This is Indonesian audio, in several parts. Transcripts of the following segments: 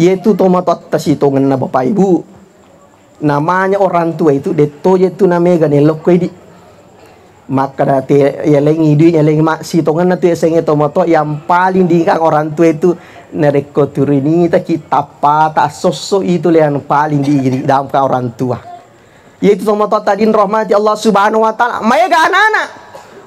yaitu tomatot tasitongan na bapak ibu. Namanya orang tua itu deto yaitu namanya ganelok di maka dati ya lengi duit ya lengi mak sitongan na tu ya senge tomato yang paling diingat orang tua itu nereko turini ta kita tak sosok itu yang paling di dalam orang tua. Yaitu tomato tadi rahmati Allah Subhanahu wa taala. Maya ga anak-anak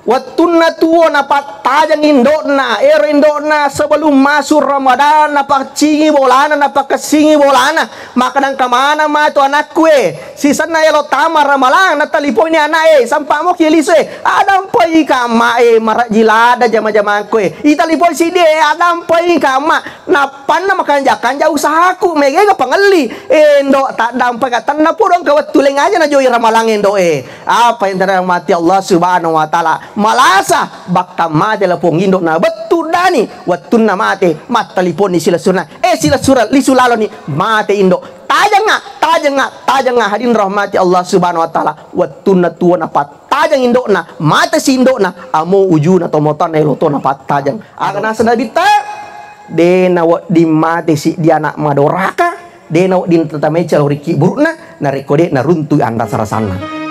wattunna tuwo na patajang indona indona sebelum masuk Ramadan na pacingi bolana na pakasingi bolana makanan kamana ma tu anakku sisan na elo tama ramalang na talipon ni anak sampai mo kilise adam pai kama marak jilada jama-jama ku italipon si de adam pai kama na panna makan jakanja usahaku mege ga pangeli endo tak dampai katan na purong kawat tuleng aja na joy ramalang endo apa yang terhormati Allah Subhanahu wa taala malasa bakta mate la pong indok na betul dani watun na mate mat telepon ni sila surna sila surat li sulalo ni mate indok tajang nga hadin rahmati Allah Subhanahu wa taala watun na tuwa na pat tajang indok na mate si indok na amo uju na tomotan na iloto na pat tajang aga nasa nabita de na di mate si di anak madoraka de na din tatame caloriki burukna na rekode na runtu anda sarasana.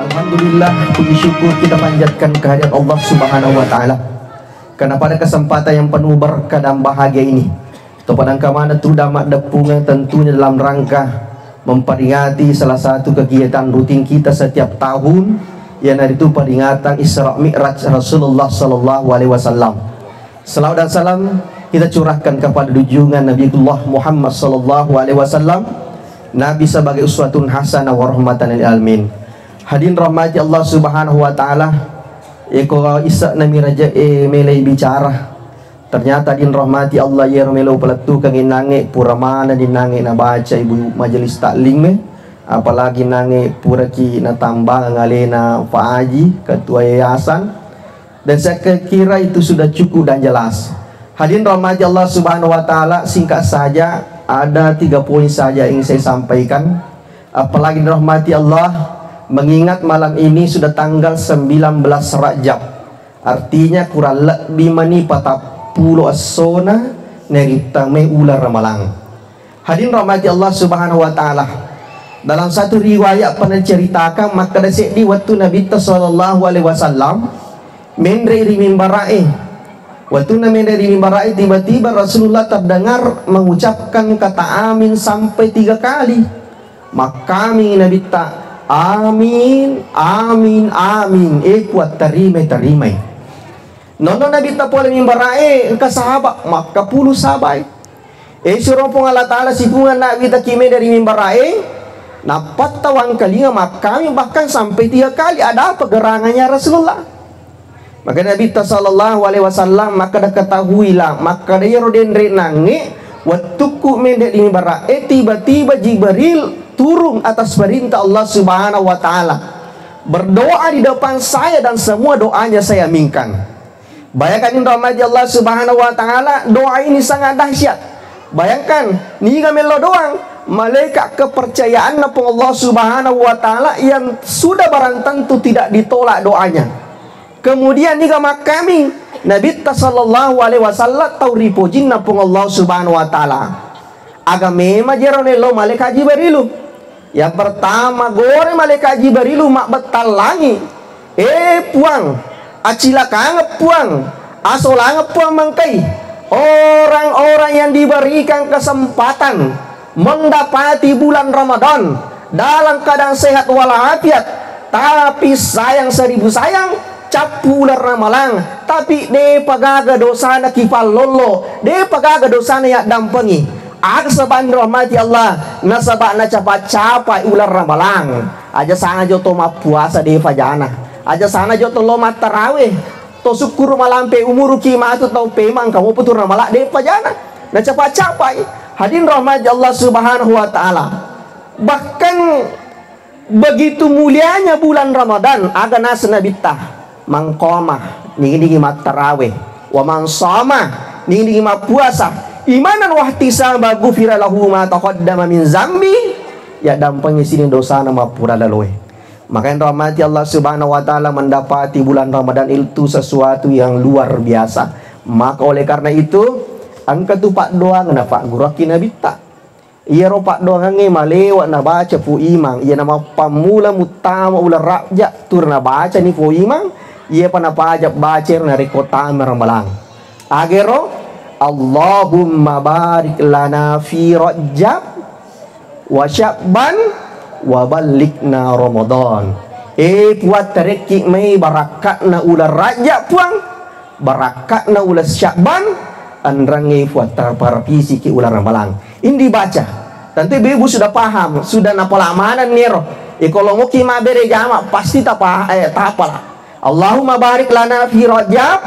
Alhamdulillah, puji syukur kita panjatkan kehadirat Allah Subhanahu wa taala. Karena pada kesempatan yang penuh berkah dan bahagia ini, kepada kemana tu damat depungan tentunya dalam rangka memperingati salah satu kegiatan rutin kita setiap tahun, yang itu peringatan Isra Mi'raj Rasulullah sallallahu alaihi wasallam. Salawat dan salam kita curahkan kepada junjungan Nabiullah Muhammad sallallahu alaihi wasallam, Nabi sebagai uswatun hasanah wa rahmatan lil alamin. Hadirin rahmati Allah Subhanahu wa taala, kalau isa nami raja melai bicara ternyata din rahmati Allah ya melo pelatu kang inange pura mana dinange na baca ibu majelis taklim apalagi nange pura ki na tambang ngalena Pak Haji ketua yayasan, dan saya kira itu sudah cukup dan jelas. Hadirin rahmati Allah Subhanahu wa taala, singkat saja ada 3 poin saja yang saya sampaikan. Apalagi rahmati Allah, mengingat malam ini sudah tanggal 19 Rajab, artinya kurang lebih mani 40 asona neritame ular ramalang. Hadirin rahmati Allah Subhanahu wa taala, dalam satu riwayat pernah ceritakan maka dasik di waktu Nabi sallallahu alaihi wasallam mendri di mimbarai. Waktu Nabi di mimbarai tiba-tiba Rasulullah terdengar mengucapkan kata amin sampai 3 kali. Maka kami Nabi tak amin, amin, amin. Kuat terimai. Nono Nabi tak boleh mimbarai ke sahabat, maka puluh sahabat. Suruh pun Allah Ta'ala sipungan Nabi tak kime dari mimbarai. Napat tawang kalinya, maka kami bahkan sampai 3 kali ada pegerangannya Rasulullah. Maka Nabi sallallahu alaihi wasallam maka dah ketahuilah, maka dia roden renangi waktu ku mendek di mimbarai tiba-tiba Jibril turun atas perintah Allah Subhanahu wa taala, berdoa di depan saya dan semua doanya saya aminkan. Bayangkan rahmat Allah Subhanahu wa taala, doa ini sangat dahsyat. Bayangkan ni gamelo doang malaikat kepercayaan pun Allah Subhanahu wa taala yang sudah barang tentu tidak ditolak doanya. Kemudian ni kami Nabi sallallahu alaihi wasallam tau ripojin pun Allah Subhanahu wa taala. Agama jeronelo malaikat Jibril. Yang pertama gore malaikat Jibril mak betalangi puang acilakang puang asolang puang mangkai orang-orang yang diberikan kesempatan mendapati bulan Ramadan dalam keadaan sehat walafiat, tapi sayang 1000 sayang capu ular ramalang, tapi de pagaga dosana kifal lolo, de pagaga dosana ya dampengi. Aga saban rahmati Allah nasabak na capai ular ramalang. Aja sana jo to puasa de fajana. Aja sana jo to loma tarawih. To syukur malampe umur ki ma tu tau pemang kamu putur ramalak de fajana. Na capai. Hadirin rahmati Allah Subhanahu wa taala. Bahkan begitu mulianya bulan Ramadan, aga nas nabitah mangqamah nigi mat tarawih wa man shama nigi mat puasa imanan wahtisaba ghufira lahu ma taqaddama min zambi ya dampang sini dosa nama pura laloi. Makanya rahmati Allah Subhanahu wa taala, mendapati bulan Ramadan itu sesuatu yang luar biasa. Maka oleh karena itu angka tu pak doa ngana pak guraki nabi tak. Ia ropak doa nge malewat na baca pu imang. Ia nama pamula mutama ular raja tur na baca ni pu imang. Ia pana pajak baca na rekota merambalang. Agero Allahumma barik lana fi Rajab wa Sya'ban wa balikna Ramadan. Puat tereki mai barakat na ular raja puang, barakat na ular Sya'ban, andrange puat terparapisi ki ular rambalang. Ini baca. Tentu ibu sudah paham, sudah napalamanan nero. Kalau mau kima bere jama pasti tapala. Allahumma barik lana fi Rajab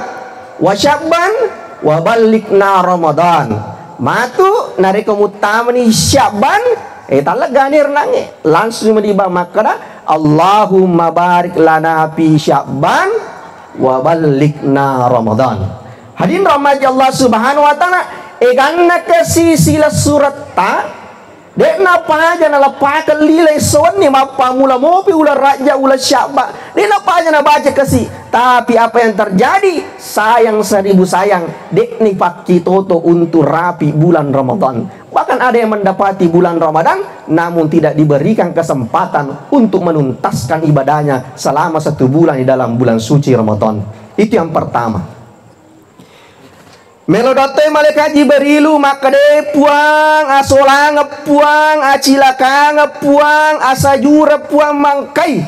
wa Sya'ban wa balikna Ramadan. Matu nari komutama ni Sya'ban talaga nirnange langsung madiba makna Allahumma barik lana fi Sya'ban wa balikna Ramadan. Hadirin rahmat Allah Subhanahu wa taala, ganna kasi sila surat ta dek napa aja na lapakan lilai son ni mapa mula mopi ulah raja ulah Sya'ban. Dek napa aja na baca kasi. Tapi apa yang terjadi? Sayang seribu sayang. Dek ni paki toto untuk rapi bulan Ramadan. Bahkan ada yang mendapati bulan Ramadan namun tidak diberikan kesempatan untuk menuntaskan ibadahnya selama 1 bulan di dalam bulan suci Ramadan. Itu yang pertama. Melodote malaikat Jibrilu maka de puang asola ngepuang acilaka ngepuang asajura puang mangkai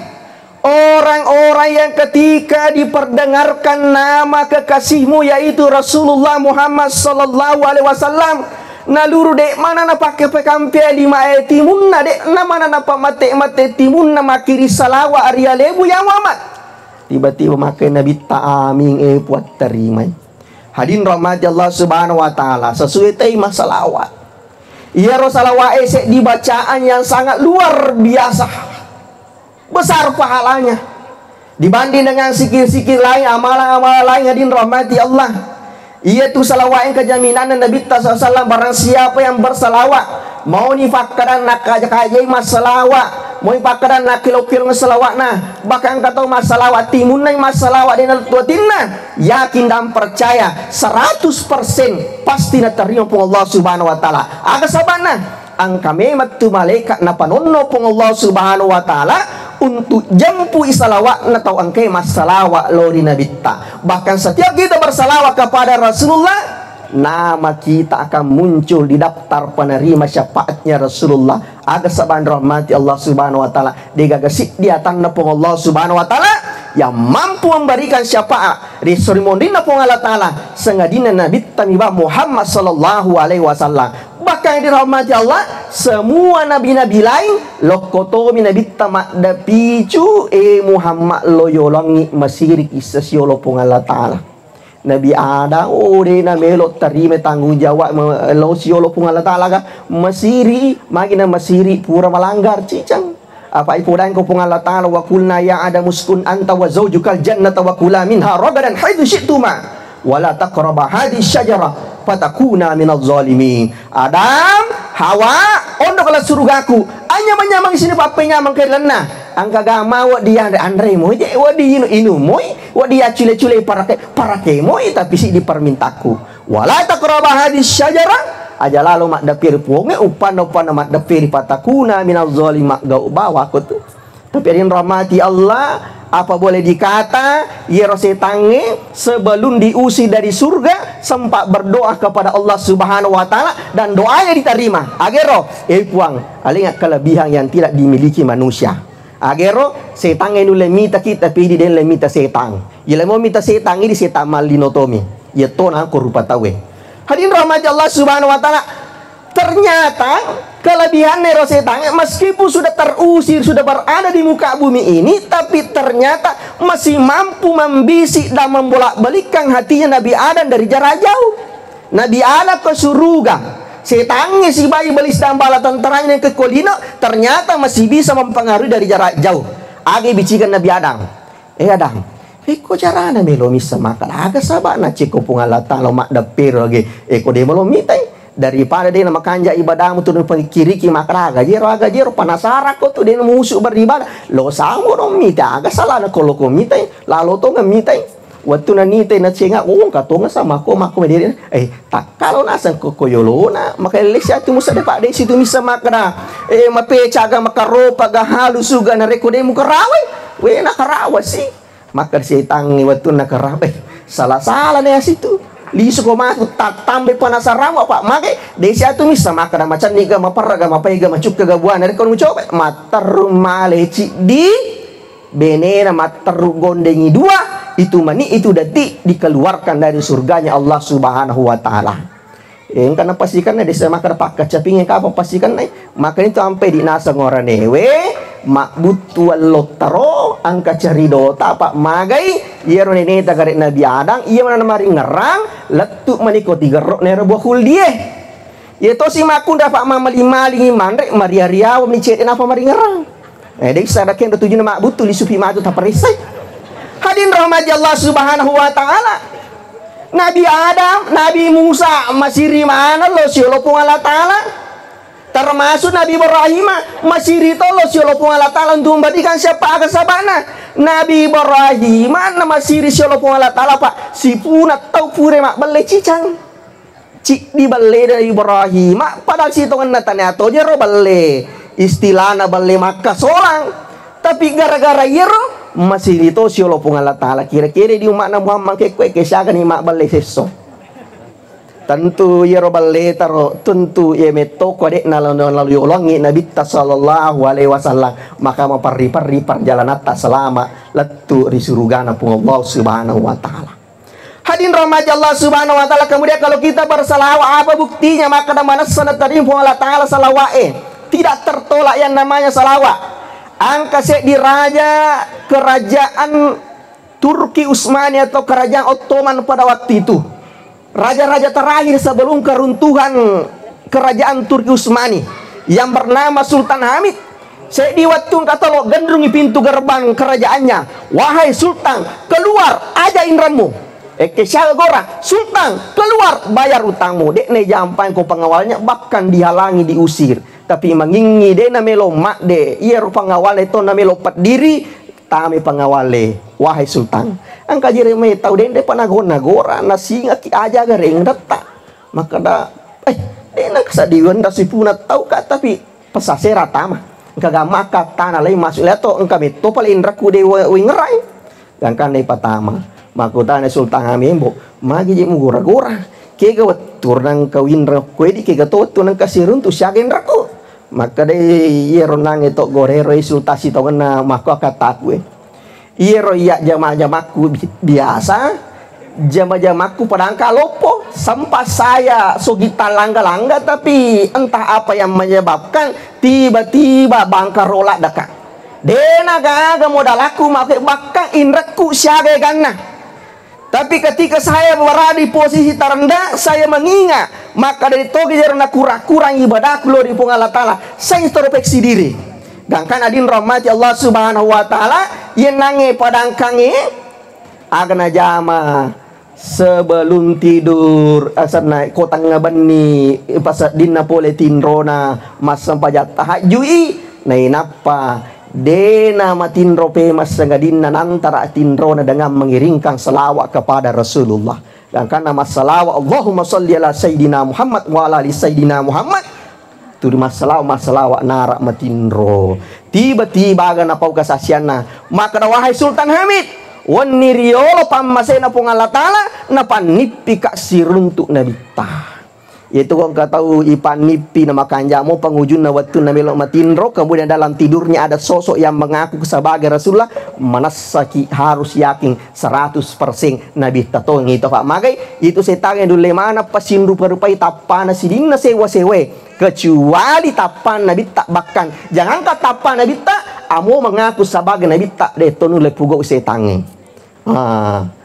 orang-orang yang ketika diperdengarkan nama kekasihmu yaitu Rasulullah Muhammad sallallahu alaihi wasallam naluru dek mana na pakai pekampe lima timunna dek na mana na pamate timunna makiri salawa arya lebu yang wamat tiba-tiba makai nabi ta'aming puat terimai. Hadirin rahmati Allah Subhanahu wa taala, sesuai tema salawat. Ia salawat di bacaan yang sangat luar biasa. Besar pahalanya dibanding dengan sikir-sikir lain, amalan-amalan lain. Hadirin rahmati Allah. Ia tu salawat yang kejaminan Nabi SAW. Barang siapa yang bersalawat, mau ni fakkaran nak kaja-kaja mas salawat, mau ni fakkaran nak kilo-kilo salawat nah, bahkan kata mas salawat timun nai mas salawat dengan tua tinna, yakin dan percaya 100% pasti nak terima pun Allah Subhanahu wa taala. Aga sabana angka memat tu malaikat na panonno pun Allah Subhanahu wa taala untuk jampu isalawat na tau angke mas salawat lori nabitta. Bahkan setiap kita bersalawat kepada Rasulullah, nama kita akan muncul di daftar penerima syafaatnya Rasulullah. Ada saban rahmati Allah Subhanahu wa taala digagasik dia tanna pun Allah Subhanahu wa taala yang mampu memberikan syafaat risorimondina pun Allah taala sengadina nabi tamibah Muhammad sallallahu alaihi wasallam. Bahkan yang dirahmati Allah, semua nabi-nabi lain lokotomi nabi tamak dapicu Muhammad loyolongi masirik isasiolo pun Allah taala. Nabi Adam de na melot terima tanggung jawab lo siolo pun Allah taala ka masiri magina masiri pura melanggar cicang apa ipudan ko pun Allah taala wa kulna ya Adam uskun anta wa zaujukal jannata wa kula minha ragadan haitsu syi'tuma wala taqraba hadhihi syajarah fatakuna minadz zalimin. Adam, Hawa, ondo kala surgaku. Anya menyamang sini pape nyamang ke lena. Angka gama wa dia Andre moy, wa di inu moy, wa dia cule-cule parake moy tapi si dipermintaku. Wala taqraba hadhihi syajarah aja lalu mak dapir puonge upan-upan mak dapir fatakuna minadz zalimin mak gau bawa aku tu. Tapi ada rahmati Allah, apa boleh dikata Yerosetange sebelum diusir dari surga sempat berdoa kepada Allah Subhanahu wa taala dan doanya diterima. Agero puang alingat kelebihan yang tidak dimiliki manusia. Agero setange nule mita kita pidi den le mita setang. Yele mau mita setang ini setan malinotomi. Ya tona ko rupa tawe. Hadirin rahmat Allah Subhanahu wa taala, ternyata kelebihan Nerosetang meskipun sudah terusir, sudah berada di muka bumi ini, tapi ternyata masih mampu membisik dan membolak-balikkan hatinya Nabi Adam dari jarak jauh. Nabi Adam ke surga, setangnya si bayi belis dan bala tenteranya ke kolino, ternyata masih bisa mempengaruhi dari jarak jauh. Agi bicikan Nabi Adam, Adam, iko carana melo misa makan aga sabana ceko pungalata lo mak dapir lagi eko de melo mitai daripada dia nama kanja ibadahmu tu kiri ki makra aga jero panasara ko tu dia musuh beribadah lo samo no mita aga salah na kolo ko mita lalu to ngamita waktu na nite na cenga katonga sama ko mako mediri tak kalau nasan ko koyolo na makalesya tu musa de pak de situ misa makra mape caga makaropa ga halus suga na rekode mu karawe we na karawa si maka setangi waktu na karawe salah na situ lisu ko masuk tambe panasarawa pak make desa tu misa makra macam ni ga maparaga mapaiga macuk ga buana rekon mu coba mataru maleci di benera mataru gondengi dua itu mani itu detik dikeluarkan dari surganya Allah Subhanahu wa taala. Karena pastikan desa makar pak kacapingin ka pastikan maka itu sampai di nasa ngoranewe mak butual lotaro angka cari dota pak magai yero nene tagare nabi adang iya mana mari ngerang letuk maniko tiga rok nero buah dia ya to si makunda pak mama lima mandrek maria riaw ni cete apa mari ngerang desa ada kendo tujuh mak butul di supi matu taparisai hadirin rahmati Allah Subhanahu wa taala. Nabi Adam, Nabi Musa masih di mana lo siolopung Allah taala? Termasuk Nabi Ibrahim masih rito lo siolopung Allah taala untuk memberikan siapa ke sabana. Nabi Ibrahim mana masih di siolopung Allah taala pak? Si puna tau pure mak beli cicang. Cik di beli dari Ibrahim padahal si tongan natanya to jero beli istilahna beli maka solang. Tapi gara-gara yero masih itu siolo pun Allah Ta'ala kira-kira di umat Muhammad ke siaga ni mak balai seso tentu ya balai taro tentu ya meto kodek lalu ulangi Nabi sallallahu alaihi wasallam maka mapari perjalanan tak selama letu di surga pun Allah Subhanahu wa taala. Hadirin rahmat Allah Subhanahu wa taala. Kemudian kalau kita bersalawat apa buktinya? Maka mana sanad tadi pun Allah Ta'ala salawat tidak tertolak yang namanya salawat. Angka di raja kerajaan Turki Utsmani atau kerajaan Ottoman pada waktu itu, raja-raja terakhir sebelum keruntuhan kerajaan Turki Utsmani yang bernama Sultan Hamid. Saya di waktu kata lo gendrungi pintu gerbang kerajaannya, wahai Sultan keluar aja indramu. Gora Sultan keluar bayar utangmu. Dek ne jampai ko pengawalnya bahkan dihalangi diusir. Tapi mengingi de na melo mak de iya pengawale to na melo pat diri tami pengawale wahai sultan angka jere me tau de panagona na singa ki aja gareng data maka da de na kasadiwan da sipuna tau ka tapi pesasera tama engka maka tanah lain masuk leto engka me to palin raku de wi ngerai dan kan de patama makutane sultan amembo magi je mu gora kega watur nang kawin ra kwedi kega to nang kasirun tu syagen raku maka deh iya ronang itu gorero insultasi to na mako kataku iya roya jamaku biasa jamaku padang kalopo sampai saya sogita langga tapi entah apa yang menyebabkan tiba-tiba bangka rola dekat dena gaga modal aku make bakang inraku syage ganna. Tapi ketika saya berada di posisi terendah, saya mengingat maka dari togi jarana kurang ibadahku lo di Allah Ta'ala, saya introspeksi diri. Dan kan adin rahmati Allah Subhanahu wa taala yang nange padang kange agana jama sebelum tidur asal naik kota ngabani pas dinna pole tinrona mas sampajat tahajui nai napa dena matinro pe mas sangadinna antara tinrona dengan mengiringkan selawat kepada Rasulullah. Dan karena masalah Allahumma sholli ala sayyidina Muhammad wa ala ali sayyidina Muhammad tu masalah narak matinro tiba-tiba agana pau kasasiana maka wahai Sultan Hamid wani riolo pamasena pung Allah Ta'ala napa nipi kak siruntuk nabi ta yaitu kau tahu ipan nipi nama kanjamu penghujung na waktu nabi lo matinro kemudian dalam tidurnya ada sosok yang mengaku sebagai Rasulullah manasaki harus yakin 100% nabi tatong itu pak magai itu saya tanya dulu mana pasin rupa-rupai tapana sidina sewa-sewe kecuali tapan nabi tak bahkan jangan kata tapan nabi tak amo mengaku sebagai nabi tak deh tonu lepugo saya tangi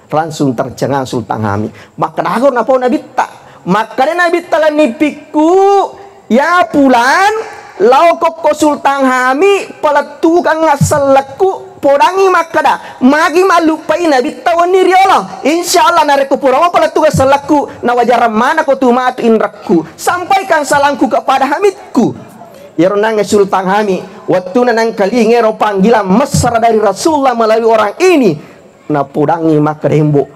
langsung tercengang Sultan Hamid maka dahur napa nabi tak maka nabi telah nipiku ya pulan lau kok Sultan Hamid peletukan ngaseleku podangi makada magi malupai nabi tawani riolo insyaallah nareku purama pala tugas salaku na wajaran mana ko tumatu indrakku sampaikan salamku kepada Hamidku ya ronange Sultan Hamid waktu nang kali ngero panggilan mesra dari Rasulullah melalui orang ini na podangi makada hembo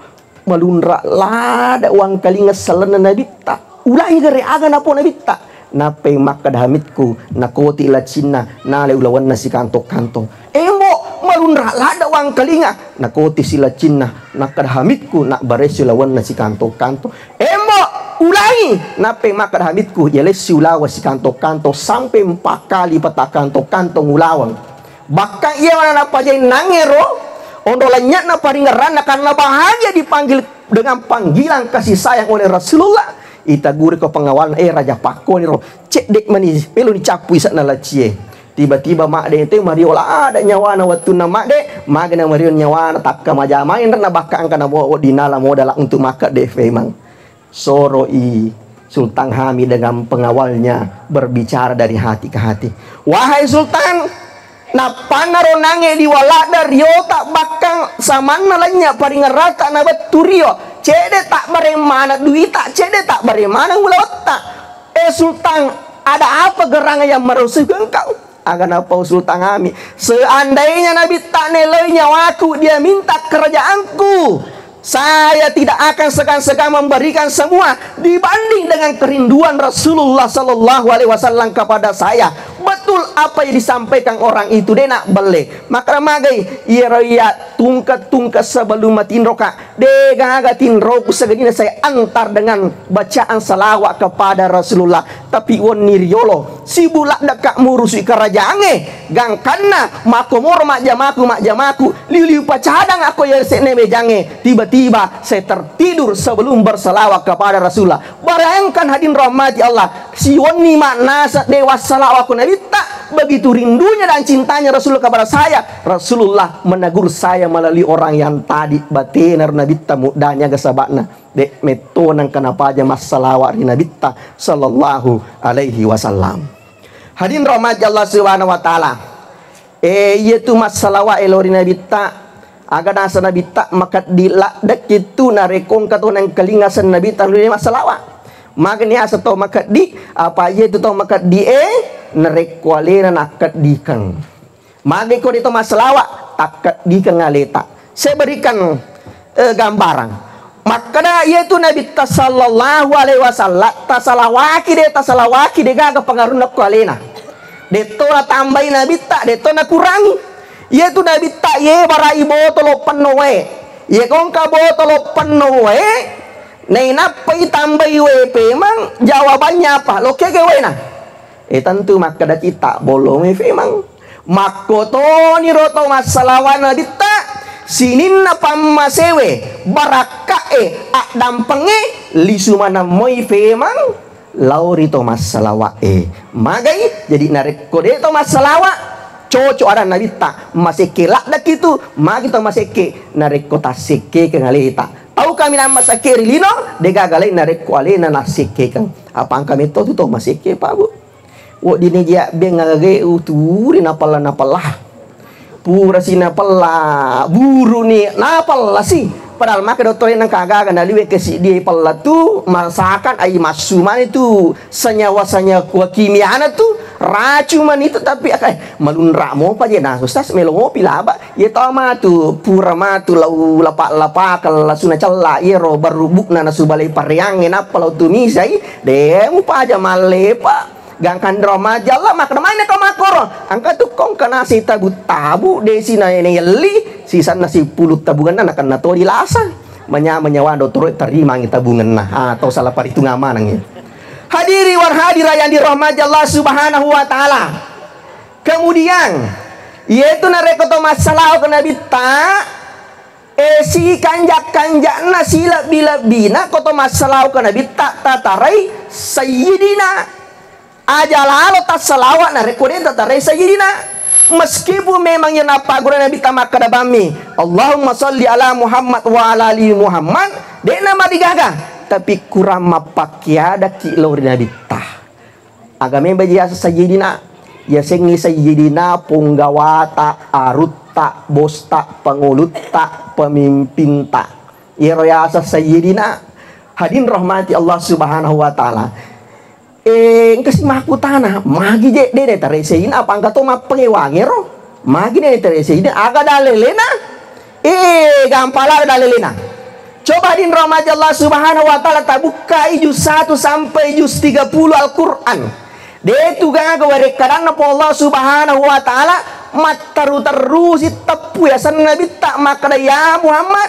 malundra lada uang kali ngeselena nabi tak ulangi gere aga na po nabi tak nape makad Hamidku nakoti la Cina na le ulawan nasi kantong emo malundra lada wang kalinga nakoti sila Cina nakad Hamidku nak baresi lawan nasi kantong emo ulangi nape makad Hamidku yale si ulawa si kantong sampai 4 kali peta kantong ulawang bahkan ia mana napa jai nangero ondolanya na paringarana karena bahagia dipanggil dengan panggilan kasih sayang oleh Rasulullah ita guri ko pengawalan raja pako ni ro cek dek mani pelu ni capu isat na lacie tiba-tiba mak de itu mariola ada nyawa na waktu na mak de magna marion nyawa na takka maja main na bakka angkana bo dinala modal untuk makat de memang soroi Sultan Hamid dengan pengawalnya berbicara dari hati ke hati wahai Sultan na panaro nange diwala dari tak bakang samana lanya paringarata na baturio cede tak bagaimana duit tak cede tak bagaimana ulawat tak Sultan ada apa gerangan yang merusuh engkau akan apa Sultan Hamid seandainya Nabi tak nilai nyawaku dia minta kerajaanku saya tidak akan segan-segan memberikan semua dibanding dengan kerinduan Rasulullah Sallallahu Alaihi Wasallam kepada saya. Betul apa yang disampaikan orang itu dia nak beli. Maka magai ia tungkat sebelum matin roka. Dega roku segini saya antar dengan bacaan salawat kepada Rasulullah. Tapi woni riolo si bulak dekat murusi kerajaannya. Gangkana makomor mak jamaku liu pacadang aku yang sekne bejange tiba-tiba saya tertidur sebelum berselawat kepada Rasulullah. Bayangkan hadirin rahmati Allah, si woni makna dewa salawat Nabi tak begitu rindunya dan cintanya Rasulullah kepada saya. Rasulullah menegur saya melalui orang yang tadi batenar Nabi ta mudanya gasabakna dek metonang kenapa aja mas salawat Nabi ta sallallahu alaihi wasallam. Hadirin rahmati Allah subhanahu wa taala. Yaitu mas salawat elori Nabi ta aga nasa Nabi tak maka dilak dek itu narekong katonang kalingasan Nabi ta luri masalawat magni asa to maka di apa yaitu to maka di narekwalena nakat dikang magi ko dito masalawat takat dikang aleta saya berikan gambaran maka da yaitu Nabi ta sallallahu alaihi wasallam tasalawaki de gaga pengaruh nak kualena deto na tambahin Nabi tak deto na kurangi yaitu Nabi tak ye barai botolo penuwe ye kong ka botolo penuwe nei napai tambahi we memang jawabannya apa lo kege we na tentu maka da kita bolong memang makoto ni roto masalawan Nabi tak sinin na pamasewe barakae dampenge lisumana moi memang laurito masalawa magai jadi narik kode to masalawa cocok ada Nabi tak masih kelak dak itu magi to masih ke narik kota seke ke ngalita tahu kami nama seke rilino dega galai narik kuale na seke kan apa kami to masih ke pak bu wo dini dia bengage uturi napala pura sina pala buru ni napala sih padahal maka dokter yang kagak kan liwe kesi dia pala tu masakan ai masuman itu senyawa kimiana tu racuman itu tapi akai malunra mo pa je nah ustaz melo pilaba ye tama tu pura ma tu lau lapa kala suna cella ye ro barubuk na subale pariang ena pala tu misai dem pa aja malepa gangkan drama jalla mak mana kau makoro angka tu kong kana si tabu desi na ini yeli sisa nasi pulut tabungan anak na to dilasa menyawa dokter terima ngi tabungan nah atau salah pari itu ngamanang ya hadiri war hadira yang dirahmati Allah subhanahu wa taala kemudian yaitu narekoto masalah ke Nabi ta si kanjak na sila bila bina koto masalah ke Nabi ta tatarai sayyidina aja lalu tak salawat na rekoden tatarai sayyidina meskipun memang yang apa guna Nabi tamak kadabami Allahumma salli ala Muhammad wa ala ali Muhammad de nama digaga tapi kurang mapakiada kilo Nabi tah agame baji asa sayyidina ya sengi sayyidina punggawata arut tak, bos tak, pengulut tak, pemimpin tak. Ya royasa sayyidina. Hadin rahmati Allah Subhanahu wa taala. Kasi makutana, magi je de taresein apa angka to mapengewangero. Magi de taresein aga dalelena. Gampala dalelena. Coba hadin rahmati Allah Subhanahu wa taala tabuka juz 1 sampai juz 30 Al-Qur'an. De tu ga gawari kadang na po Allah Subhanahu wa taala mataru si tapu ya san nabi tak makada ya Muhammad.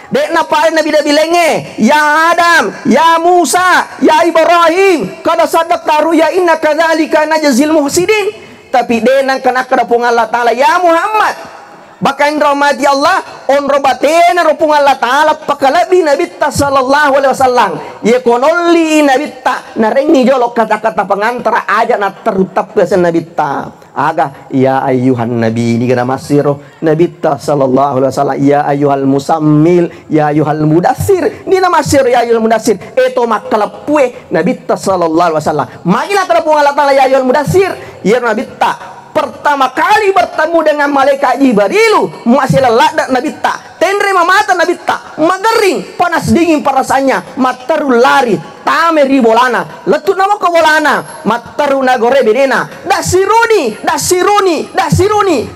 De na pa nabi bilenge ya Adam, ya Musa, ya Ibrahim kada sadak taru ya inna kadzalika najzil muhsinin. Tapi de nang kana kada po Allah taala ya Muhammad. Bahkan rahmati Allah on robatena ropung Allah taala pakalabi nabi ta sallallahu alaihi wasallam ye konoli nabi ta narengi jolo kata-kata pengantara aja na terutap ke nabi ta aga ya ayyuhan nabi ni kana masiro nabi ta sallallahu alaihi wasallam ya ayyuhal musammil ya ayyuhal mudassir ni na masiro ya ayyuhal mudassir eto makalapue nabi ta sallallahu alaihi wasallam magila terapung Allah taala ya ayyuhal mudassir ya nabi ta pertama kali bertemu dengan malaikat Jibrilu masih lelak nabi tak tendre mata nabi tak magering panas dingin perasaannya mataru lari tame ribolana letut nama ke bolana mataru nagore bedena dasiruni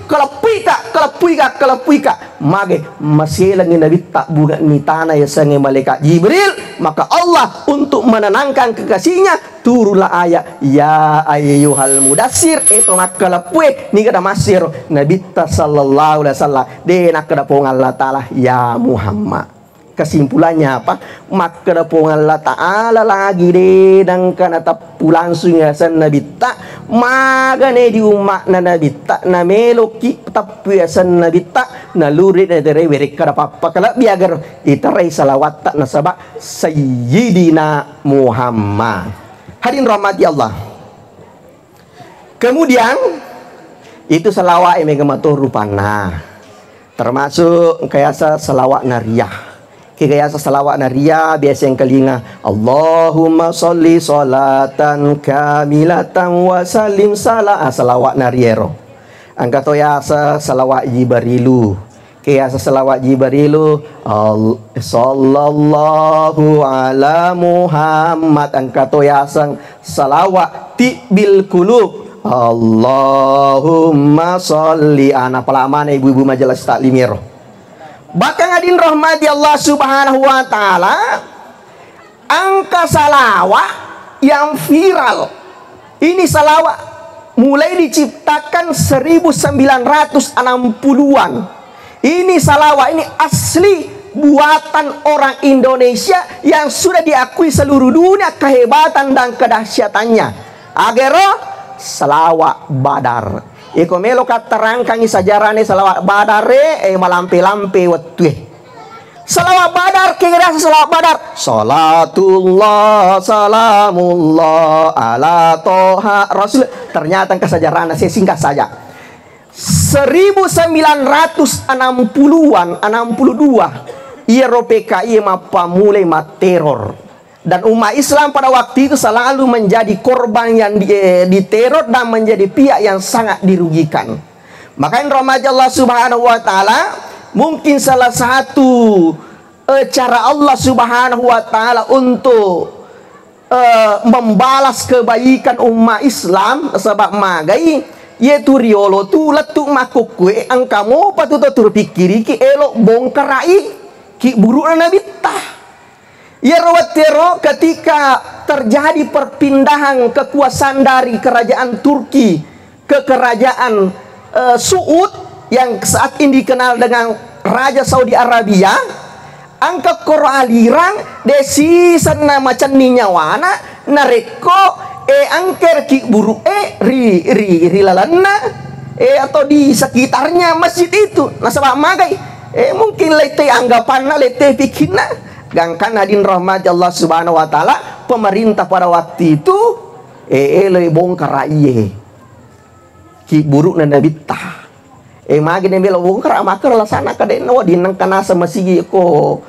kalapuika mage masih lagi nabi tak buka ni tanah ya sange malaikat Jibril maka Allah untuk menenangkan kekasihnya turunlah ayat ya ayyuhal mudassir itu nakalapue ni kada masir nabi sallallahu alaihi wasallam de nakadapong Allah taala ya Muhammad. Kesimpulannya apa? Maka dapong Allah taala lagi de dan kana tapu langsung ya san nabi tak magane di umat na nabi tak na meloki tapu ya san nabi tak na lurid na dere weri kada papa kala biagar itarai salawat tak nasaba sayyidina Muhammad. Hadirin rahmati Allah. Kemudian itu selawat yang megamatur rupana. Termasuk kayasa selawat nariyah. Kayasa selawat nariyah biasa yang kelinga Allahumma sholli sholatan kamilatan wa salim salah selawat nariyero. Angka toyasa selawat Jibrilu. Kayasa selawat Jibrilu sallallahu ala Muhammad angka toyasang selawat tibil kulub Allahumma sholli ana pelaman ibu-ibu majelis taklimir. Bahkan adin rahmati Allah Subhanahu wa taala angka salawat yang viral ini salawat mulai diciptakan 1960-an. Ini salawat ini asli buatan orang Indonesia yang sudah diakui seluruh dunia kehebatan dan kedahsyatannya. Agero salawat Badar. Iko melo katerangkan sajarane salawat Badar malampe-lampe wetue. Salawat Badar kira salawat Badar. Salatullah salamullah ala toha Rasul. Ternyata kesajaran saya singkat saja. 1960-an 62 PKI mapa mulai teror dan umat Islam pada waktu itu selalu menjadi korban yang diteror dan menjadi pihak yang sangat dirugikan. Maka rahmat Allah Subhanahu wa taala mungkin salah satu cara Allah Subhanahu wa taala untuk membalas kebaikan umat Islam sebab magai yaitu riolo tu letuk makukwe angkamo patut terpikiri ki elok bongkar rai ki buruk nabi tah ya rawatero ketika terjadi perpindahan kekuasaan dari kerajaan Turki ke kerajaan Saud yang saat ini dikenal dengan Raja Saudi Arabia angka koralirang desi sana macam ninyawana nareko angker ki buru ri lalana atau di sekitarnya masjid itu nasabah magai mungkin lete anggapanna lete pikirna gangkan hadin rahmat Allah Subhanahu wa taala pemerintah pada waktu itu le bongkar iye ki buru na nabita magi ne bela bongkar makar lasana kadena dinang kana sama sigi ko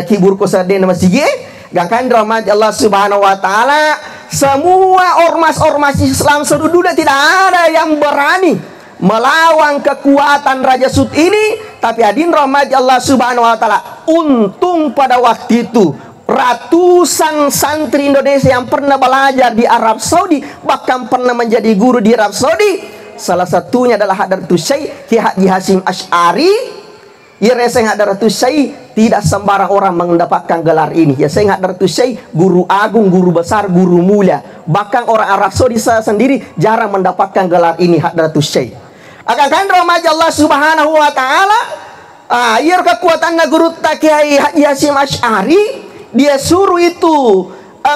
ki buru ko sadena masigi gangkan rahmat Allah Subhanahu wa taala semua ormas-ormas Islam seluruh dunia tidak ada yang berani melawan kekuatan Raja Sud ini. Tapi hadirin rahmati Allah Subhanahu wa taala, untung pada waktu itu ratusan santri Indonesia yang pernah belajar di Arab Saudi, bahkan pernah menjadi guru di Arab Saudi. Salah satunya adalah Hadratus Syekh Ki Haji Hasyim Asy'ari. Ya Syekh Hadratus Syekh tidak sembarang orang mendapatkan gelar ini. Ya Syekh Hadratus Syekh guru agung, guru besar, guru mulia. Bahkan orang Arab Saudi sendiri jarang mendapatkan gelar ini, Hadratus Syekh. Akan rahmat Allah Subhanahu wa taala, ia kekuatan guru Kiai Haji Hasyim Asy'ari, dia suruh itu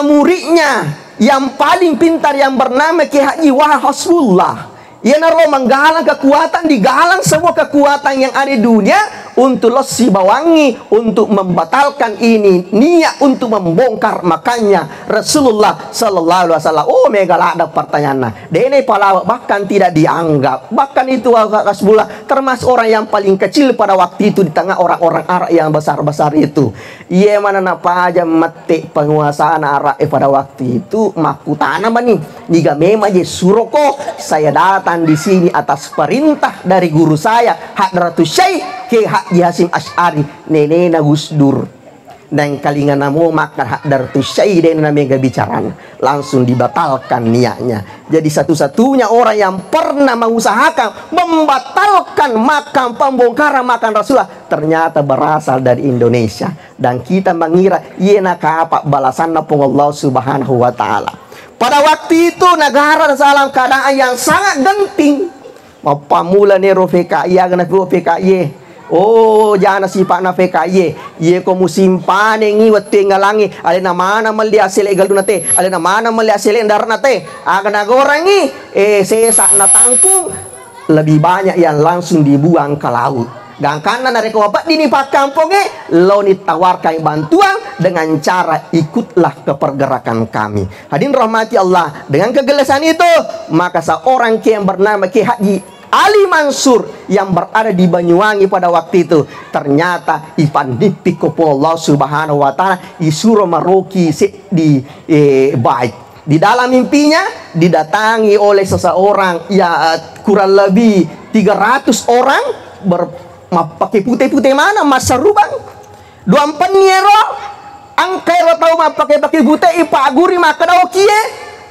muridnya yang paling pintar yang bernama Kiai Haji Wahab Hasbullah. Ia naruh menggalang kekuatan, digalang semua kekuatan yang ada di dunia untuk losi bawangi, untuk membatalkan ini, niat untuk membongkar. Makanya Rasulullah Sallallahu Alaihi Wasallam, oh megala ada pertanyaan, dene palawak bahkan tidak dianggap, bahkan itu Hasbullah termasuk orang yang paling kecil pada waktu itu di tengah orang-orang Arab yang besar-besar itu. Ia mana napa aja mati penguasaan Arab pada waktu itu makutana bani, jika memang je suroko saya datang di sini atas perintah dari guru saya Hadratus Syekh Ki Haji Hasyim Asy'ari nene Gus Dur, dan kalingan namo maka Hadratus Syekh dan namanya bicara langsung dibatalkan niatnya. Jadi satu-satunya orang yang pernah mengusahakan membatalkan makam, pembongkaran makam Rasulullah ternyata berasal dari Indonesia, dan kita mengira iena apa balasan pun Allah Subhanahu wa taala. Pada waktu itu negara dalam keadaan yang sangat genting. Apa mula nero PKI agak PKI. Oh, jangan sifat na PKI. Ye ko musim panengi wate ngalangi. Ale na mana mali asile galu nate. Ale na mana mali asile ndar nate. Agak nagorangi sesak na tangkung. Lebih banyak yang langsung dibuang ke laut. Dan karena nareko apa dini pak kampungnya lo ditawarkan bantuan dengan cara ikutlah ke pergerakan kami. Hadirin rahmati Allah, dengan kegelasan itu maka seorang yang bernama Ki Haji Ali Mansur yang berada di Banyuwangi pada waktu itu ternyata ipanipi kopo Allah Subhanahu wa taala disuruh meroki di baik. Di dalam mimpinya didatangi oleh seseorang ya kurang lebih 300 orang pakai putih-putih mana masa rubang 24 niero angkai lo tahu pakai putih ipa guri maka daw kie.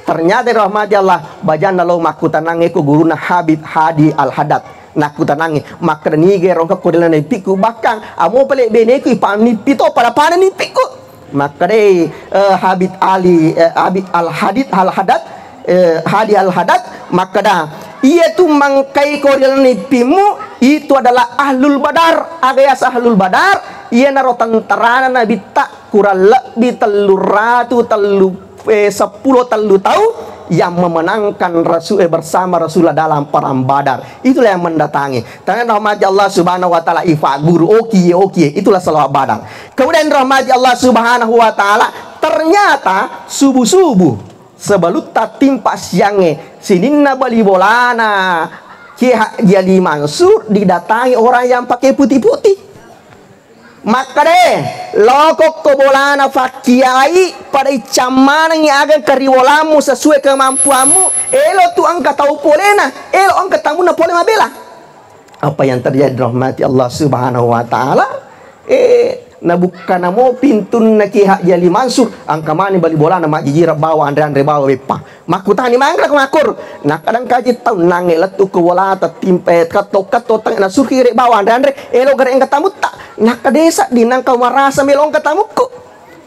Ternyata rahmati Allah bajan lo makutanange ko guruna Habib Hadi Al-Haddad nakutanange maka nige rongka ko dilana piku bakang amo pale beneku ipa ni pito para pana ni piku maka deh Habib Ali Habib Al-Hadid Al-Haddad Hadi Al-Haddad maka dah ia tu mangkai koril nipimu itu adalah ahlul badar, agayas ahlul badar. Ia naro tentara nabi tak kurang lebih 10 tahu yang memenangkan Rasul bersama Rasulullah dalam perang Badar. Itulah yang mendatangi. Tangan rahmat Allah Subhanahu wa taala ifa guru oke itulah salawat Badar. Kemudian rahmat Allah Subhanahu wa taala ternyata subuh-subuh sebelut timpa siangnya sininna bali bolana Ki Haji Ali Mansur didatangi orang yang pakai putih-putih. Maka deh lokok ko bolana fakiai pada icamana yang akan kariwolamu sesuai kemampuanmu. Elo tu angka tahu polena, elo angka tamu na pole mabela. Apa yang terjadi rahmati Allah Subhanahu wa taala? Nabuka namo pintun na Ki Haji Ali Mansur angka mani bali bola nama jijira bawa andre bawa bepa makutani mangla makur na kadang kaji tau nange letu ko bola ta timpet kato tang na surki re bawa andre elo gare engka tamutta na kadesa dinang kau marasa melong katamuku.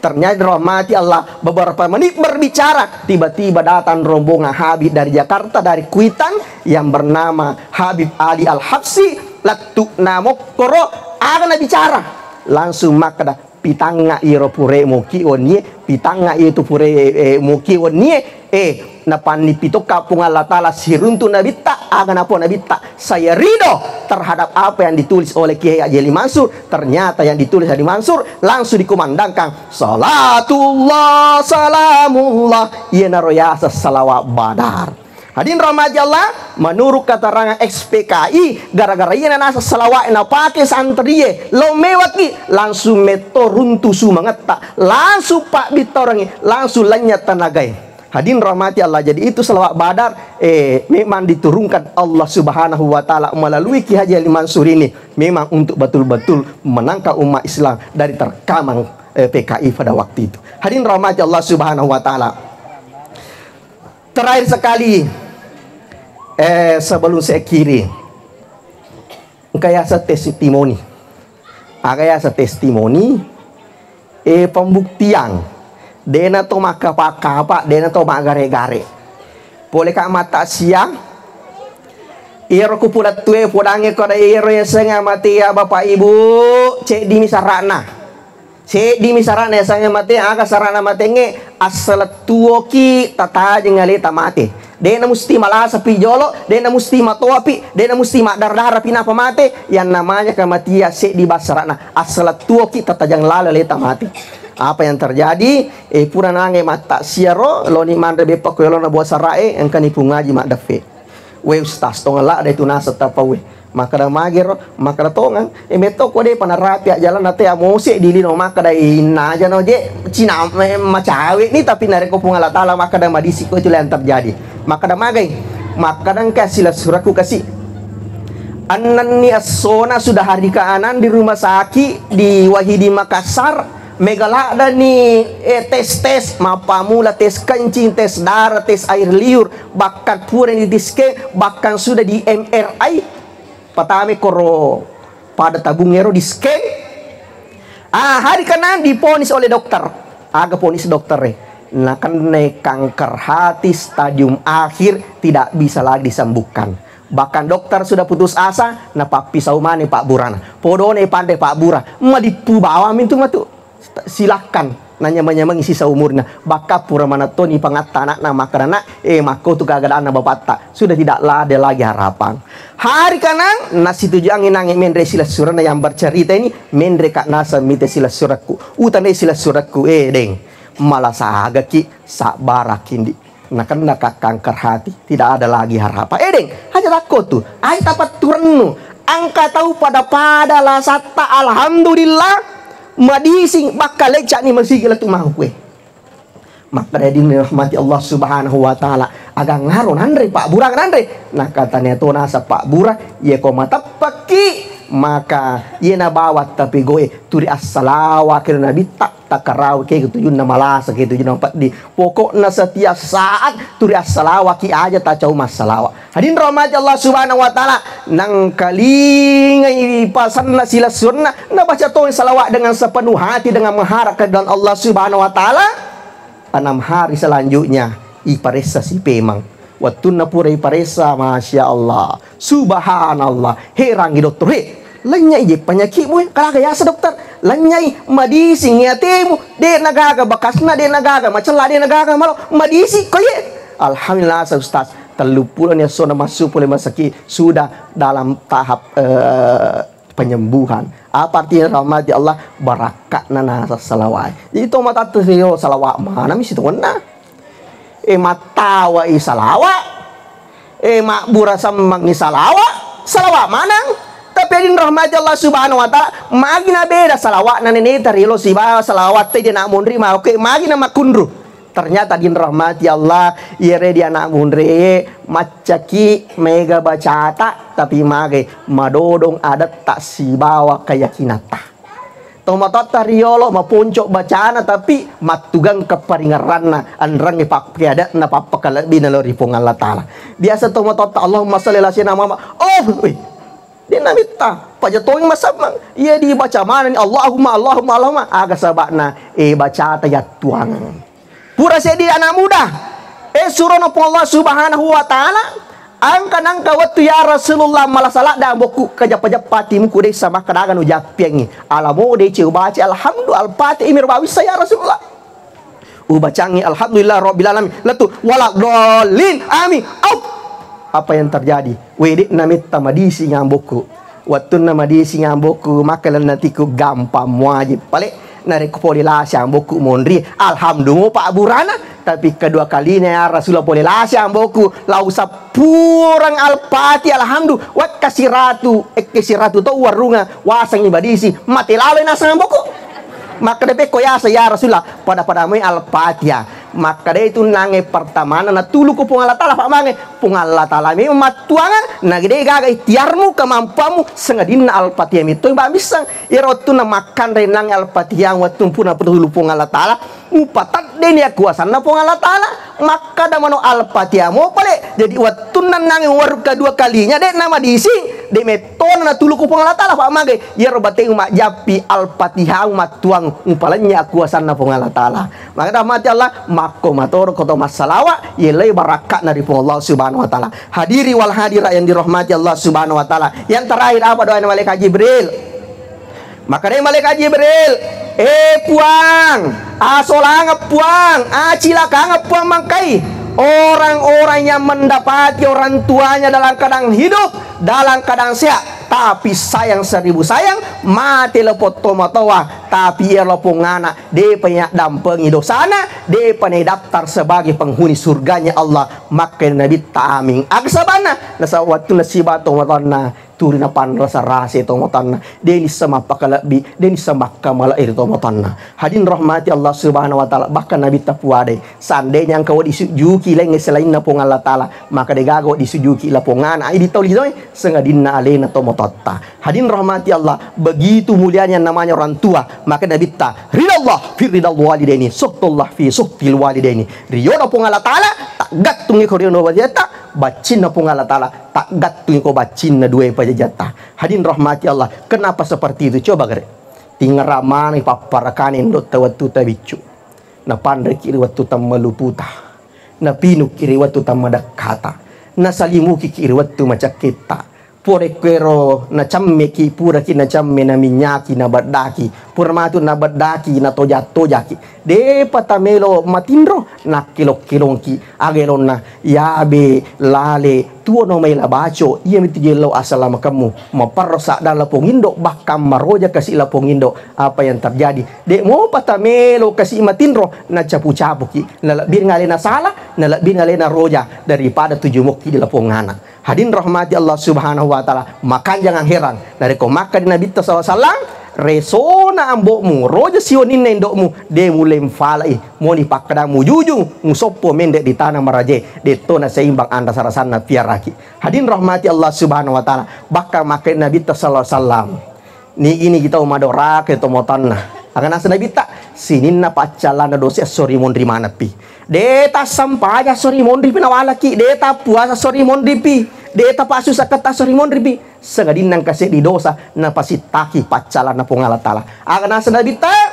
Ternyata rahmati Allah beberapa menit berbicara tiba-tiba datang rombongan Habib dari Jakarta dari Kuitang yang bernama Habib Ali Al-Habsyi letu namokoro akan bicara langsung maka dah pitanga iro pure moki onie pitanga itu pure moki onie napani pito kapung Allah taala siruntu nabi tak agan apa nabi tak saya ridho terhadap apa yang ditulis oleh Kiai Haji Ali Mansur. Ternyata yang ditulis Haji Mansur langsung dikumandangkan salatullah salamullah yana royasa salawat Badar. Hadirin rahmati Allah, menurut keterangan XPKI, gara-gara ia nasa salawat na pakai santriye, lo mewaki langsung meto runtuh sumangata, langsung pak bitorangi, langsung lanyat tanagai. Hadirin rahmati Allah. Jadi itu selawat Badar memang diturunkan Allah Subhanahu wa taala melalui Ki Haji Ali Mansur ini memang untuk betul-betul menangkal umat Islam dari terkamang PKI pada waktu itu. Hadirin rahmati Allah Subhanahu wa taala. Terakhir sekali sebelum saya kiri kaya testimoni. Kaya testimoni pembuktian dena to makapa-kapa, dena to magare-gare. Boleh kak mata siang, iro kupulat tue pudange koda iro ya senga mati ya bapak ibu, cek di misarana. Cek di misarana ya senga mati, aga sarana matenge asal tuoki tata jengali tamate. Dena musti malasa pijolo, dena musti matoapi, dena musti madar-dara pinapa mate, yang namanya kematian cek di basarana asal tuoki tata jang lala le tamate. Apa yang terjadi? Pura nange mata siaro lo ni mandre bepak ko lo na buat sarae engkan ipu ngaji mak dafe. We ustaz tong la da itu nasa tapa we. Maka da magero maka da tongang meto ko de panarapi jalan nate amose di lino maka da ina aja no je cina macawe ni tapi nare ko pungala taala maka da madisi ko itu yang terjadi. Maka da magai maka dan kasih suraku kasih anan ni asona sudah hari keanan di rumah sakit di Wahidi Makassar. Megalada ni tes mapamula tes kencing, tes darah, tes air liur, bahkan pura di diske, bahkan sudah di MRI patame koro pada tabungero diske. Hari kanan diponis oleh dokter, agak ponis dokter nah kan kanker hati stadium akhir tidak bisa lagi disembuhkan. Bahkan dokter sudah putus asa, nah pak pisau mana pak Burana, podone pandai pak Bura, ma dipu bawa mintu matu. Silahkan nanya mengisi seumurnya baka pura mana toni pangatana nama karena mako tu kagak ana bapata sudah tidak ada lagi harapan. Hari kanang nasi tuju angin angin mendre sila surana yang bercerita ini mendre kak nasa mite sila suratku utane sila suratku deng malah saga ki sabara kindi nah kena kanker hati tidak ada lagi harapan deng aja takut tuh ai tapat turnu angka tahu pada lah sata alhamdulillah madising bakal lecak ni masih gila tu mau kue. Maka dari dirahmati Allah Subhanahu wa taala agak ngaron andre Pak Bura andre. Nah katanya tu nasa Pak Bura ye ko mata paki maka ye na bawa tapi goe turi assalawa kira nabi tak takarau ke gitu yun malasa gitu yun empat di pokoknya setiap saat turi assalawa ki aja tak jauh masalawa. Hadirin rahmati Allah Subhanahu wa taala nang kalingai pasan sila sunnah na baca tong salawat dengan sepenuh hati dengan mengharap keridhaan Allah Subhanahu wa taala. 6 hari selanjutnya iparesa si pemang waktu na pura iparesa masya Allah subhanallah herangi dokter lanyai je penyakitmu kalau kaya dokter lanyai madisi ngatimu de nagaga bakasna de nagaga macela de nagaga malo madisi koye alhamdulillah ustaz telupuran ya sona masuk oleh masaki sudah dalam tahap penyembuhan. Apa artinya rahmati Allah barakat nana salawat. Jadi to mata tuh salawat mana misi tuh na? Matawa salawat. Mak burasa mangi salawat mana? Tapi adin rahmati Allah Subhanahu wa taala magina beda salawat nane tarilo siba salawat te nak mundri ma oke magina makundru. Ternyata din rahmati Allah yere dia anak mundre macaki mega bacata tapi mage madodong adat tak sibawa kayakinata tomatota riolo mapuncok bacana tapi matugang keparingaranna anrang ipak piada na papakala binalori pong Allah taala biasa tomatota Allahumma shalli ala sayyidina Muhammad dia namita pajatoing masamang ia dibaca mana ni Allahumma aga sabakna bacata ya tuang pura sedi anak muda surono Allah Subhanahu wa taala angka waktu ya Rasulullah malah salah dah boku kajap-japati muku deh sama kadagan ujak piangi alamu deh baca alhamdulillah al-fatih imir bawi saya Rasulullah ubacangi alhamdulillah rabbil alamin latu walak dolin amin apa yang terjadi wedik namit tamadisi ngamboku waktu namadisi ngamboku maka nanti ku gampang wajib balik nari kupolila siang boku mondri alhamdulillah Pak Burana tapi kedua kalinya ya Rasulullah polilah siang boku lausa purang alpati alhamdulillah wat kasih ratu tau warunga wasang ibadisi mati lalu nasang boku maka depe koya ya Rasulullah pada mai alpatia maka dia itu nange pertama na tulu ko pung Allah Ta'ala pak mange pung Allah Ta'ala mi matuanga na gede gaga ikhtiarmu kemampuanmu sengadina al-fatihah itu mbak bisa irotu na makan re nang al-fatihah watun puna perlu pung Allah Ta'ala upatat deni kuasa na pung Allah Ta'ala maka da mano al-fatihah mo pale jadi watun na nange waru kedua kalinya dek nama diisi de metona na tulu ko pung Allah Ta'ala pak mange iro bateng mak japi al-fatihah matuang upalanya kuasa na pung Allah Ta'ala maka rahmati Allah mako matoro koto masalawa yelai barakat dari Allah Subhanahu wa Ta'ala. Hadiri wal hadirat yang dirahmati Allah Subhanahu wa Ta'ala. Yang terakhir apa doa malaikat Jibril? Maka dari malaikat Jibril, puang, solang puang, cilaka puang mangkai. Orang-orang yang mendapati orang tuanya dalam keadaan hidup, dalam keadaan sehat, tapi sayang 1000 sayang, mati lepot tomatowa, tapi ia lepung anak, dia punya dampengi dosana, dia punya daftar sebagai penghuni surganya Allah. Maka Nabi taming aksabana, nasa waktu nasibat tomatona, turina pan rasa rasa tomatona, deni sama pakalabi, deni sama kamala iri tomatona. Hadin rahmati Allah Subhanahu wa Ta'ala, bahkan Nabi tapuade, seandainya engkau disujuki lagi selain napong Allah Ta'ala, maka degago disujuki lapongana, ini tahu lihat, sengadina alena tomatotta. Hadin rahmati Allah, begitu mulianya namanya orang tua, maka Nabi ta, ridallah fi ridal walidaini, suhtullah fi suhtil walidaini. Riyoda pong Allah Ta'ala, tak gatungi koriono wajata, bacin na pong Allah Ta'ala, tak gatungi ko bacin na dua pajajata. Hadin rahmati Allah, kenapa seperti itu? Coba gere, tinggal ramai paparakanin dot tawatu tabicu, na pandai kiri watu tamaluputa, na pinu kiri watu tamadakata, na salimuki kiri watu macakita. Pore kwero na chamme ki pura ki na chamme na minyaki na badaki pura matu na badaki na tojaki de patamelo matindro na kilongki agelon na yabe lale tuo no mai labaco ia mitigelo asalama kamu maparsa dan lapong indo bakam maroja kasih lapong indo apa yang terjadi de mo patamelo kasih matindro na capu-capu ki na labir ngale na salah na labir ngale na roja daripada 7 moki di lapong anak. Hadin rahmati Allah Subhanahu wa Ta'ala, makan jangan heran dari kau makan di Nabi SAW resona ambokmu roja sionin nendokmu de mulai falai mau dipakadamu jujung musopo mendek di tanah maraje de tona seimbang anda sarasana piaraki. Hadin rahmati Allah Subhanahu wa Ta'ala, bakal makan Nabi SAW ni ini kita umadora ke tomotanna akan asa Nabi tak sinin na pacalana dosa sorry mondri mana pi deta sampaya sorry mondri pinawala ki deta puasa sorry mondri pi deta pasu sakata sorry mondri pi sengadin nang kasih di dosa na pasitaki pacalana pungala Ta'ala akan asa Nabi tak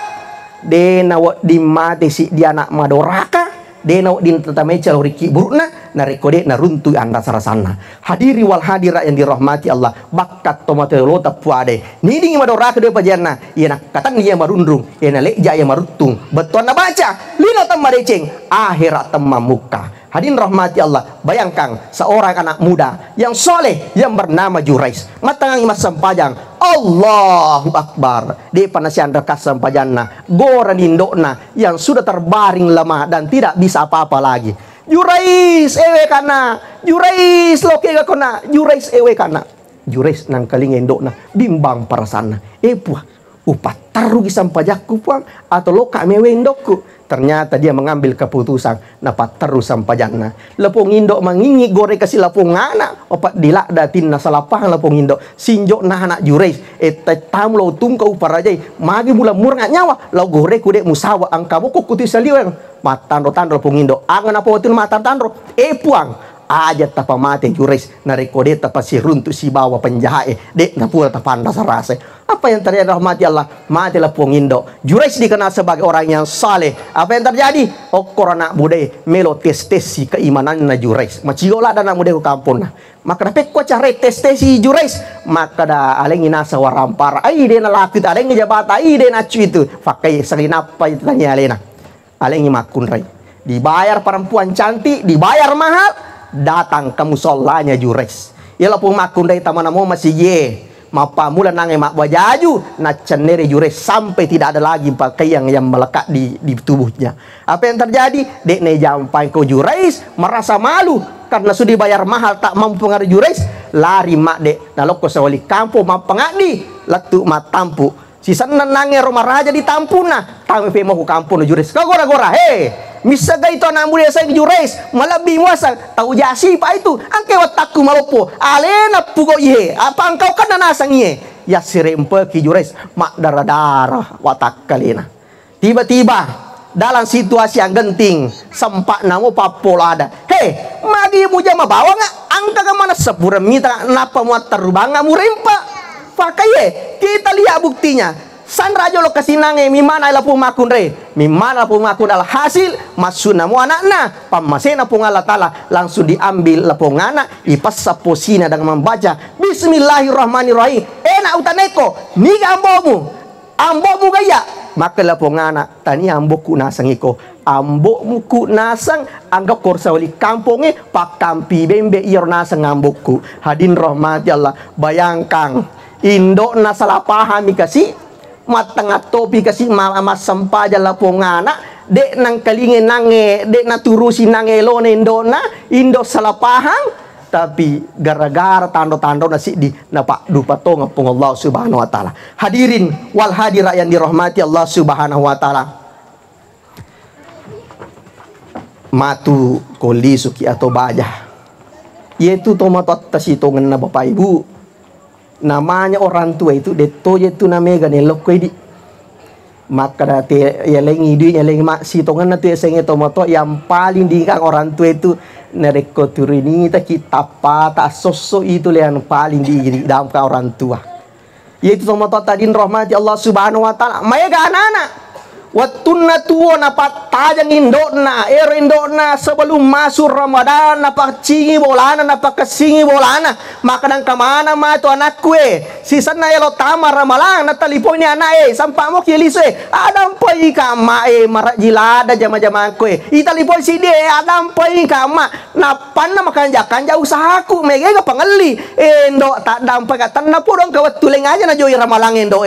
de na di mati si dia anak madoraka de na din tatamecha riki burukna na rekode na runtu anda sarasana. Hadiri wal hadira yang dirahmati Allah, bakat tomato lota puade niding madoraka de pajanna ia nak katang ia marundung ia na leja ia marutung beton na baca lino tam mareceng akhirat tamamuka. Hadirin rahmati Allah, bayangkan seorang anak muda yang soleh yang bernama Jurais matangang imas sampajang Allahu Akbar di panasian rekas sampajanna goran indokna yang sudah terbaring lemah dan tidak bisa apa-apa lagi. Jurais ewe kana, Jurais loke gakona, Jurais ewe kana. Jurais nang kaling indokna bimbang parasana puah upat tarugi sampajakku puang atau loka mewe indokku. Ternyata dia mengambil keputusan dapat terus sampajanna. Lepung indok mangingi gore kasih lapung anak opat dilak datin na salapang lapung indok sinjok na anak Jurais tam lo tungkau parajai magi mula murngak nyawa lau gore kude musawa angkamu kok kuti saliweng matan tandro lapung indok angan apa watul matan tandro puang aja tapa mate Jurais na rekode tapa si runtu si bawa penjahat dek na pula tapan rasa rasa. Apa yang terjadi rahmati Allah mati lapung indo Jurais dikenal sebagai orang yang saleh. Apa yang terjadi okor anak budaya melo tes si keimanan na Jurais maciola dan anak budaya kampung nah maka dapat kau cari tes si Jurais maka dah alengi nasa warampar ai dia na lakit alengi jabata ai dia na itu pakai selin apa itu tanya alena alengi makun rai dibayar perempuan cantik dibayar mahal datang ke musolanya Jurais ya lapung makun rai taman mau masih ye mapa mula nange mak wajaju na cenere Jurais sampai tidak ada lagi pakaian yang melekat di tubuhnya. Apa yang terjadi? Dek ne jampai ke Jurais merasa malu karena sudah bayar mahal tak mampu ngaruh Jurais lari mak dek na loko sawali kampung mak pengadi latu mak tampu si sanan nange rumah raja di tampuna tamu pe mau kampung Jurais kagora-gora misaga itu anak muda saya Jurais malabi muasa tahu jasi pak itu angke watakku malopo alena pugo iye apa engkau kan nasang iye ya sirempe ki Jurais mak darah watak kalina tiba-tiba dalam situasi yang genting sempat namo papola ada hei magi muja mabawa nggak angka ke mana sepura mita napa muat terbang nggak murempa pakai kita lihat buktinya. San rajo lo kasih nange mimana ila pumakun re mimana pumakun al hasil masuna mu anakna pamasena pung Allah taala langsung diambil lapong anak ipas saposina dengan membaca bismillahirrahmanirrahim enak utaneko ni ambomu gaya maka lapong anak tani amboku nasang iko ambokmu ku nasang anggap korsa wali kamponge pakampi bembe iyor nasang ambokku hadin rahmati Allah bayangkan indok na salah pahami kasih matang topi kasih malamas sampaja lapongana dek nang kalinge nange dek na turusi nange lone indo salah paham tapi gara-gara tando-tando nasi di napak dupato ngapung Allah subhanahu wa ta'ala. Hadirin wal hadirat yang dirahmati Allah subhanahu wa ta'ala, matu koli suki atau bajah yaitu tomatot tasitongan na bapak ibu. Namanya orang tua itu deto itu namanya ganelok di maka dati ya lengi di ya lengi mak sitongan na tu ya senge tomato yang paling diingat orang tua itu nereko turini ta kita pata sosok itu yang paling di dalam orang tua yaitu tomato tadin rahmati Allah subhanahu wa ta'ala maya ga anak-anak wattunna tuwo napat tajang indona indona sebelum masuk Ramadan napak cingi bolana napak kesingi bolana maka nang kamana ma tu anak kue sisan na elo tama ramalang na telepon ni anak sampai mo kilise adam pai kama marak jilada jama-jama kue I telepon si dia adam pai kama napan na makan jauh usahaku mege ga pangeli endo tak dampai katan na purong kawat tuleng aja na joy ramalang endo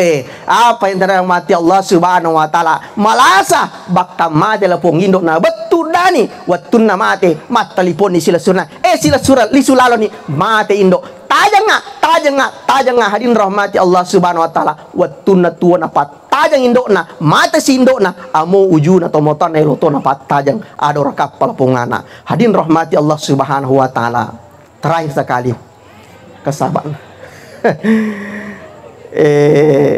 apa yang terhormati Allah subhanahu wa ta'ala malasa bakta mate la pong indok na betul dani watun na mate mat telepon ni sila surna sila surat li sulalo ni mate indok tajang nga hadin rahmati Allah subhanahu wa ta'ala watun na tuwa na pat tajang indok na mate si indok na amo uju na tomotan na iloto na pat tajang ador kapal pongana hadin rahmati Allah subhanahu wa ta'ala. Terakhir sekali kesabaran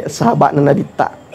sahabat na nabita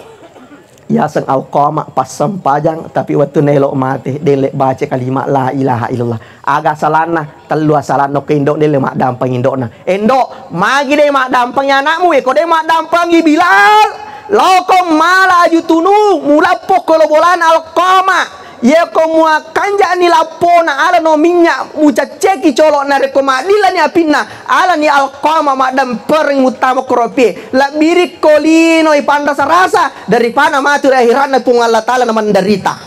ya sang alqama pas sempajang tapi waktu nelok mati delek baca kalimat la ilaha illallah aga salana telu salana ke indok dele mak dampang indokna endok magi de mak dampang anakmu ko de mak dampangi Bilal lokom mala ajutunu mula pokolo bolan alqama ya komua kanja ni lapona ala no minyak muca ceki colok na rekoma dila ni apinna ala ni alqama madam pering utama krope la birik kolino ipanda sarasa daripada matu akhirat na pung Allah taala na menderita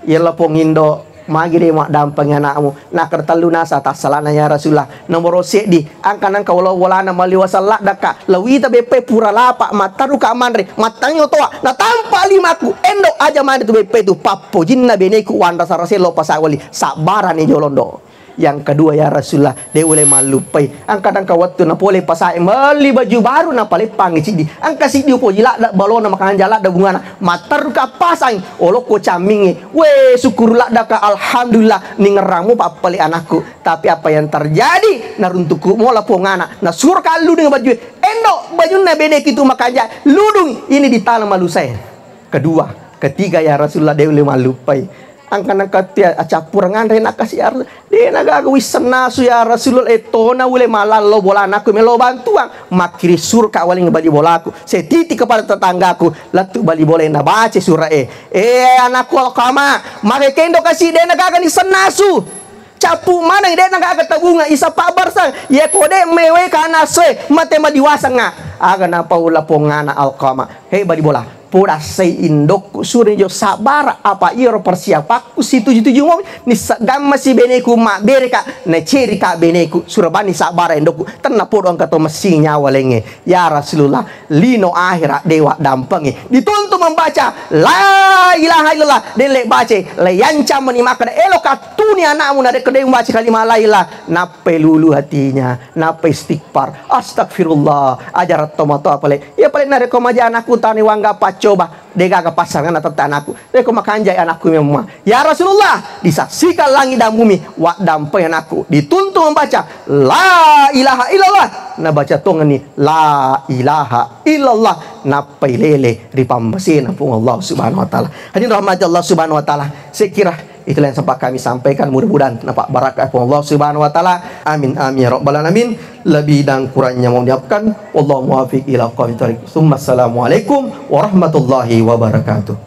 ya lapong indo magi de mak dampang anakmu nakar telu nasa tas salana ya Rasulullah nomor di angkan angka wala mali wasalla daka lawita BP pura lapa mataru ka manre matanyo toa na tampa limaku endo aja mande tu BP tu papo jinna beneku wanda sarase lo pasawali sabaran ni jolondo. Yang kedua ya Rasulullah dia boleh malupai angkat angka waktu na boleh pasai meli baju baru na pale pangi di angka si dia po jila da balona makanan jala da bunga matar ka pasang olo ko camingi we syukurlah da ka alhamdulillah ni ngeramu papali anakku tapi apa yang terjadi na runtuku mola pongana na sur kalu dengan baju endo baju na bene kitu makanja ludung ini ditanam malu saya. Kedua ketiga ya Rasulullah dia boleh malupai angkan katia acapurangan rena kasih ar de naga wisna su ya Rasulullah etona ule malal lo bola anakku melo bantuang makiri sur ka waling bali bolaku setiti kepada tetanggaku latu bali bola na baca surah anakku alqama mare kendo kasih de naga ni senasu capu mana de naga ketabunga isa pabar sang ye kode mewe kana se mate madiwasa nga aga na paula pongana alqama hei bali bola pura sei indok suri jo sabar apa iro persiapaku situ mo ni gam masih beneku mak bereka ne cerika beneku surabani sabar indokku tenna podong kato mesinya walenge ya Rasulullah lino akhirat dewa dampangi dituntut membaca la ilaha illallah den le baca le yanca menimakan elokatuni anakmu na de kede membaca kalimat la ilaha nape lulu hatinya nape istighfar astagfirullah ajarat tomato apale ya paling na rekomaja anakku tani wangga coba dega ke pasangan atau anakku. Deko makanjai anakku memang. Ya Rasulullah, disaksikan langit dan bumi, wa dampai anakku dituntun membaca la ilaha illallah. Na baca tongani la ilaha illallah, na pailele ripambasina pun Allah Subhanahu wa taala. Hadirin rahmat Allah Subhanahu wa taala. Saya kira itulah yang sempat kami sampaikan, mudah-mudahan nampak barakah Allah Subhanahu wa taala. Amin amin ya rabbal alamin. Lebih dan kurangnya mohon dimaafkan. Wallahu muwaffiq ila aqwamit thoriq. Assalamualaikum warahmatullahi wabarakatuh.